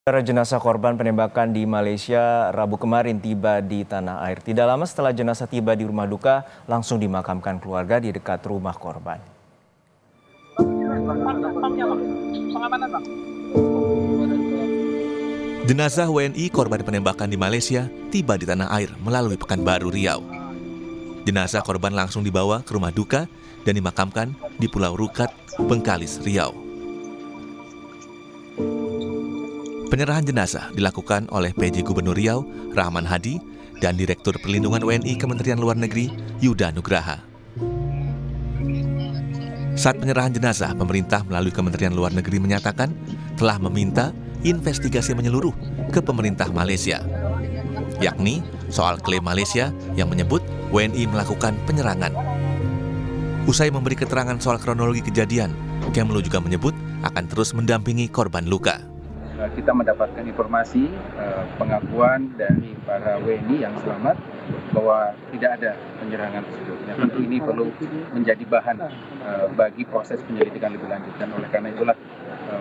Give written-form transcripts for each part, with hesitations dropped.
Para jenazah korban penembakan di Malaysia Rabu kemarin tiba di tanah air. Tidak lama setelah jenazah tiba di rumah duka, langsung dimakamkan keluarga di dekat rumah korban. Jenazah WNI korban penembakan di Malaysia tiba di tanah air melalui Pekanbaru, Riau. Jenazah korban langsung dibawa ke rumah duka dan dimakamkan di Pulau Rukat, Bengkalis, Riau. Penyerahan jenazah dilakukan oleh PJ Gubernur Riau, Rahman Hadi, dan Direktur Perlindungan WNI Kementerian Luar Negeri, Yuda Nugraha. Saat penyerahan jenazah, pemerintah melalui Kementerian Luar Negeri menyatakan telah meminta investigasi menyeluruh ke pemerintah Malaysia, yakni soal klaim Malaysia yang menyebut WNI melakukan penyerangan. Usai memberi keterangan soal kronologi kejadian, Kemlu juga menyebut akan terus mendampingi korban luka. Kita mendapatkan informasi pengakuan dari para WNI yang selamat bahwa tidak ada penyerangan tersebut. Tentu ini perlu menjadi bahan bagi proses penyelidikan lebih lanjut, dan oleh karena itulah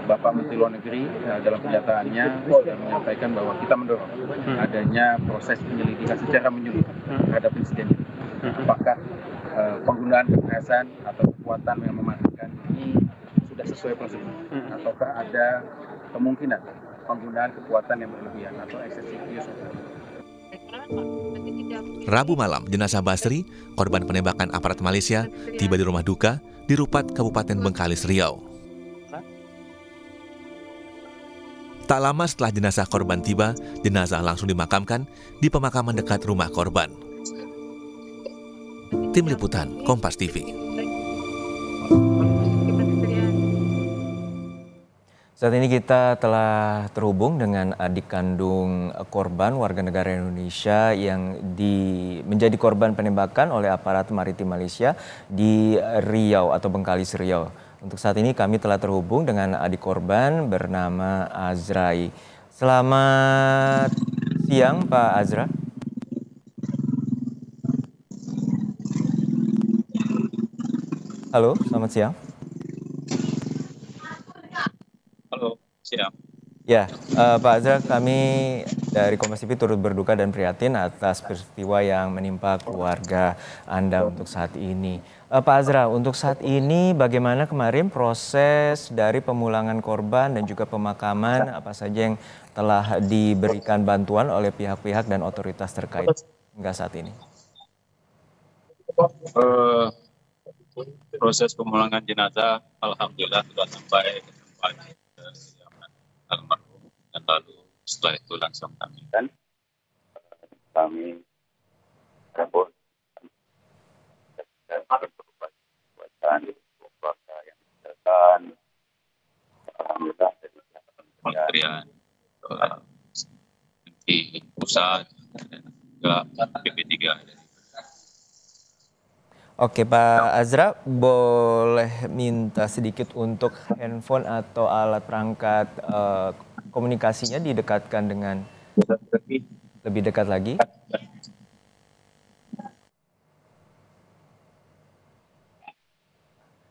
Bapak Menteri Luar Negeri dalam pernyataannya sudah menyampaikan bahwa kita mendorong adanya proses penyelidikan secara menyeluruh terhadap insiden ini. Apakah penggunaan kekerasan atau kekuatan yang mematikan ini sudah sesuai prosedur, ataukah ada kemungkinan penggunaan kekuatan yang berlebihan atau excessive use of force. Rabu malam, jenazah Basri, korban penembakan aparat Malaysia, tiba di rumah duka di Rupat, Kabupaten Bengkalis, Riau. Tak lama setelah jenazah korban tiba, jenazah langsung dimakamkan di pemakaman dekat rumah korban. Tim Liputan, Kompas TV. Saat ini kita telah terhubung dengan adik kandung korban warga negara Indonesia yang menjadi korban penembakan oleh aparat maritim Malaysia di Riau atau Bengkalis, Riau. Untuk saat ini kami telah terhubung dengan adik korban bernama Azrai. Selamat siang Pak Azra. Halo, selamat siang. Siap. Ya, Pak Azra, kami dari Kompas TV turut berduka dan prihatin atas peristiwa yang menimpa keluarga Anda untuk saat ini. Pak Azra, untuk saat ini bagaimana kemarin proses dari pemulangan korban dan juga pemakaman, apa saja yang telah diberikan bantuan oleh pihak-pihak dan otoritas terkait hingga saat ini? Proses pemulangan jenazah alhamdulillah sudah sampai ke tempat almarhum, dan lalu setelah itu langsung kami kabur dan perbuatan keluarga yang dilakukan alhamdulillah dari kementerian di pusat dan juga PP3. Oke Pak Azra, boleh minta sedikit untuk handphone atau alat perangkat komunikasinya didekatkan dengan lebih dekat lagi?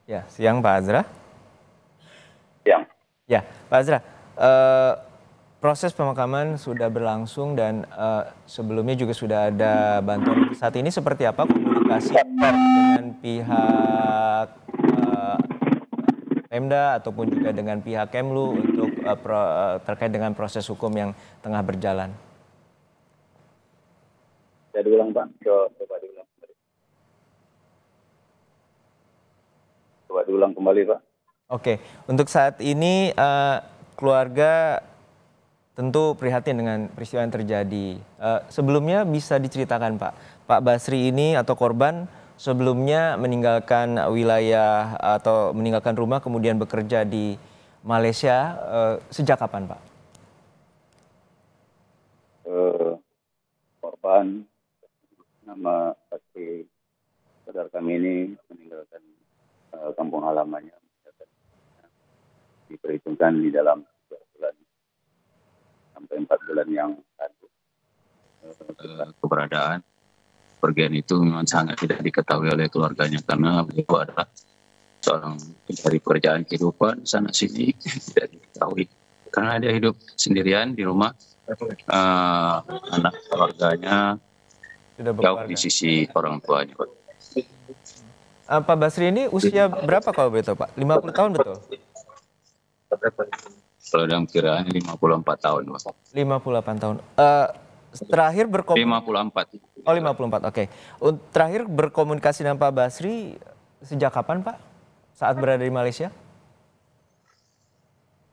Ya, siang Pak Azra. Siang. Ya, Pak Azra, proses pemakaman sudah berlangsung dan sebelumnya juga sudah ada bantuan. Saat ini seperti apa komunikasi dengan pihak Pemda ataupun juga dengan pihak Kemlu untuk terkait dengan proses hukum yang tengah berjalan? Saya diulang Pak, coba diulang kembali. Coba diulang kembali Pak. Oke, untuk saat ini keluarga tentu prihatin dengan peristiwa yang terjadi. Sebelumnya bisa diceritakan Pak Basri ini atau korban sebelumnya meninggalkan wilayah atau meninggalkan rumah kemudian bekerja di Malaysia sejak kapan Pak? Korban nama Basri, saudara kami ini meninggalkan kampung halamannya, diperhitungkan di dalam 2 bulan sampai 4 bulan yang lalu. Keberadaan pergian itu memang sangat tidak diketahui oleh keluarganya karena beliau adalah seorang pencari pekerjaan kehidupan sana sini tidak diketahui Karena dia hidup sendirian di rumah, anak keluarganya Sudah jauh berkeluarga. di sisi orang tuanya, Pak. Pak Basri ini usia berapa kalau boleh tahu, Pak? 50 tahun betul? Kalau dalam kiraan 54 tahun, Pak. 58 tahun. Terakhir berkomunikasi 54. Oh 54, oke. Terakhir berkomunikasi dengan Pak Basri sejak kapan, Pak? Saat berada di Malaysia?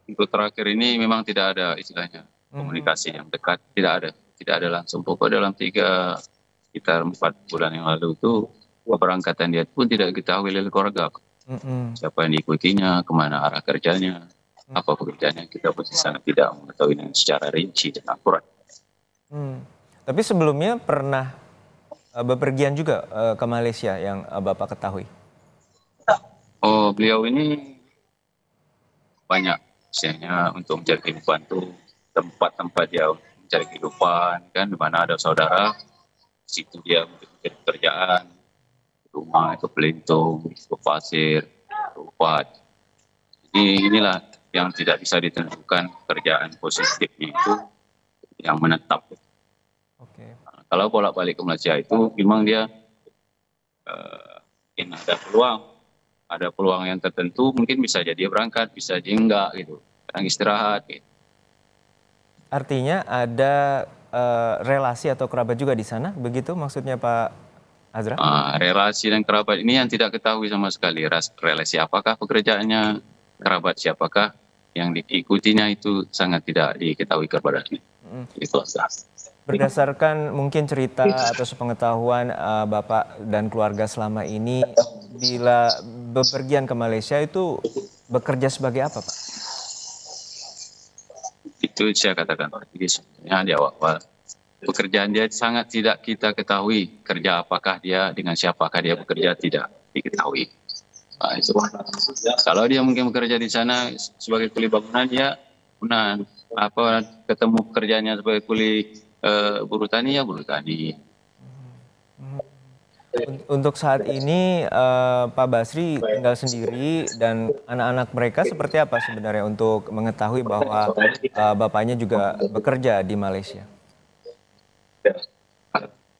Untuk terakhir ini memang tidak ada istilahnya komunikasi yang dekat, tidak ada langsung. Pokoknya dalam sekitar 4 bulan yang lalu itu keberangkatan dia pun tidak diketahui oleh keluarga. Siapa yang diikutinya, kemana arah kerjanya, apa pekerjaannya, kita pun sangat tidak mengetahui secara rinci dan akurat. Tapi sebelumnya pernah bepergian juga ke Malaysia yang Bapak ketahui? Oh, beliau ini banyak misalnya untuk mencari kehidupan tuh tempat-tempat dia mencari kehidupan kan, di mana ada saudara, situ dia mencari pekerjaan, rumah itu pelintung, ke pasir, rupat. Jadi inilah yang tidak bisa ditentukan kerjaan positifnya itu yang menetap. Oke. Kalau bolak-balik ke Malaysia itu memang dia mungkin ada peluang yang tertentu, mungkin bisa jadi berangkat, bisa jadi enggak gitu, kadang istirahat gitu. Artinya ada relasi atau kerabat juga di sana, begitu maksudnya Pak Azra? Relasi dan kerabat ini yang tidak ketahui sama sekali. Relasi apakah pekerjaannya, kerabat siapakah yang diikutinya, itu sangat tidak diketahui kepadanya. Itu Berdasarkan mungkin cerita atau sepengetahuan Bapak dan keluarga selama ini, bila bepergian ke Malaysia itu bekerja sebagai apa, Pak? Itu saya katakan, jadi sebenarnya di awal pekerjaan dia sangat tidak kita ketahui. Kerja apakah dia, dengan siapakah dia bekerja, tidak diketahui. Itu. Kalau dia mungkin bekerja di sana sebagai kuli bangunan, dia ketemu pekerjaannya sebagai kuli buruh tani, ya buruh tani. Untuk saat ini Pak Basri tinggal sendiri dan anak-anak mereka seperti apa sebenarnya untuk mengetahui bahwa bapaknya juga bekerja di Malaysia?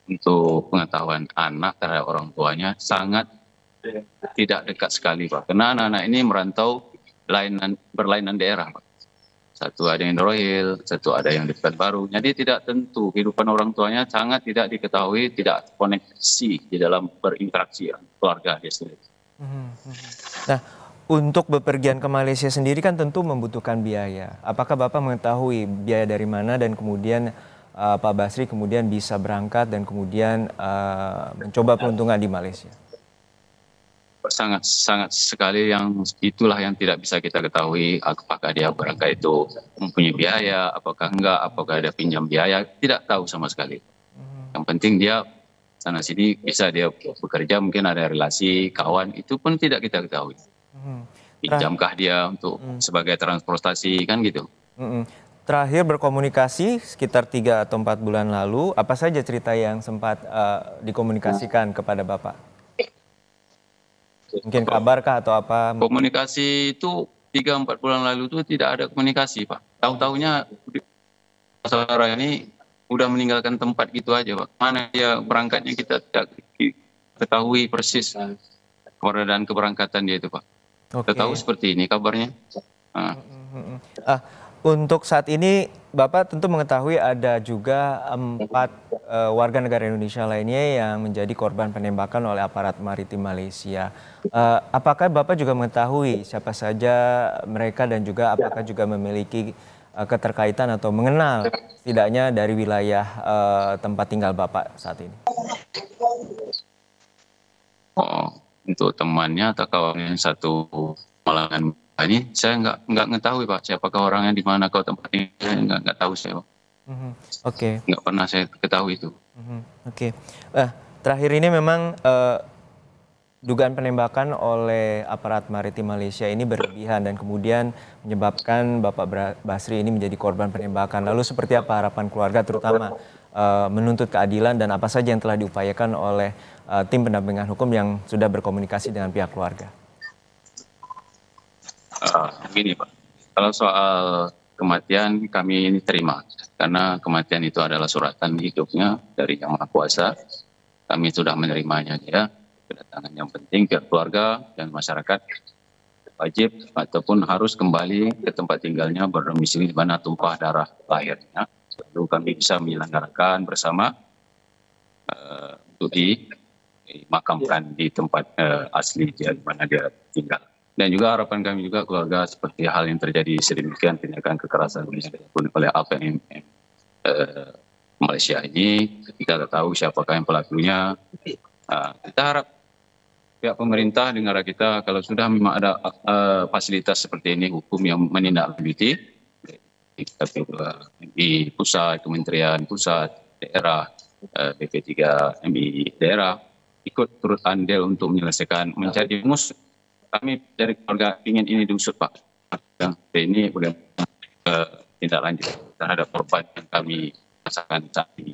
Untuk pengetahuan anak terhadap orang tuanya sangat tidak dekat sekali, Pak. Karena anak-anak ini merantau berlainan daerah, Pak. Satu ada yang di Rohil, satu ada yang di Pekanbaru. Jadi tidak tentu kehidupan orang tuanya, sangat tidak diketahui, tidak koneksi di dalam berinteraksi keluarga dia sendiri. Nah, untuk bepergian ke Malaysia sendiri kan tentu membutuhkan biaya. Apakah Bapak mengetahui biaya dari mana dan kemudian Pak Basri kemudian bisa berangkat dan kemudian mencoba peruntungan di Malaysia? Sangat sekali yang itulah yang tidak bisa kita ketahui, apakah dia berangkat itu mempunyai biaya, apakah enggak, apakah ada pinjam biaya, tidak tahu sama sekali. Yang penting dia sana sini bisa dia bekerja, mungkin ada relasi kawan, itu pun tidak kita ketahui. Pinjamkah dia untuk sebagai transportasi kan gitu. Terakhir berkomunikasi sekitar 3 atau 4 bulan lalu, apa saja cerita yang sempat dikomunikasikan kepada Bapak? Mungkin kabarkah atau apa? Komunikasi itu 3-4 bulan lalu itu tidak ada komunikasi, Pak. Tahu-tahunya saudara ini udah meninggalkan tempat gitu aja, Pak. Mana dia berangkatnya kita tidak ketahui persis keberadaan keberangkatan dia itu, Pak. Kita tahu seperti ini kabarnya. Untuk saat ini Bapak tentu mengetahui ada juga 4 warga negara Indonesia lainnya yang menjadi korban penembakan oleh aparat maritim Malaysia. Apakah Bapak juga mengetahui siapa saja mereka dan juga apakah juga memiliki keterkaitan atau mengenal setidaknya dari wilayah tempat tinggal Bapak saat ini? Untuk temannya atau kawannya satu Malangan ini saya nggak mengetahui, Pak, siapakah orangnya, di mana kau tempatnya, nggak tahu saya, Pak. Oke. Nggak pernah saya ketahui itu. Oke. Terakhir ini memang dugaan penembakan oleh aparat maritim Malaysia ini berlebihan dan kemudian menyebabkan Bapak Basri ini menjadi korban penembakan. Lalu seperti apa harapan keluarga terutama menuntut keadilan dan apa saja yang telah diupayakan oleh tim pendampingan hukum yang sudah berkomunikasi dengan pihak keluarga? Begini, Pak, kalau soal kematian kami ini terima, karena kematian itu adalah suratan hidupnya dari Yang Maha Kuasa. Kami sudah menerimanya dia. Kedatangan yang penting pihak keluarga dan masyarakat wajib ataupun harus kembali ke tempat tinggalnya berdomisili di mana tumpah darah lahirnya. Lalu kami bisa menyelenggarakan bersama untuk dimakamkan di tempat asli dia di mana dia tinggal. Dan juga harapan kami juga keluarga seperti hal yang terjadi sedemikian tindakan kekerasan yang dilakukan oleh APM Malaysia ini, kita tak tahu siapakah yang pelakunya. Kita harap pihak pemerintah di negara kita kalau sudah memang ada fasilitas seperti ini, hukum yang menindaklanjuti di pusat, kementerian pusat, daerah, BP3 MI daerah ikut turut andil untuk menyelesaikan menjadi musuh. Kami dari keluarga ingin ini diusut, Pak. Yang ini bagaimana tindak lanjut terhadap korban yang kami rasakan saat ini.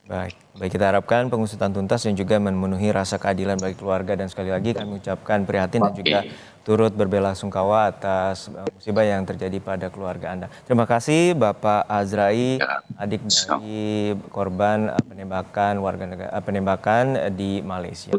Baik kita harapkan pengusutan tuntas dan juga memenuhi rasa keadilan bagi keluarga, dan sekali lagi kami ucapkan prihatin dan juga turut berbelasungkawa atas musibah yang terjadi pada keluarga Anda. Terima kasih Bapak Azrai, adik dari korban penembakan di Malaysia.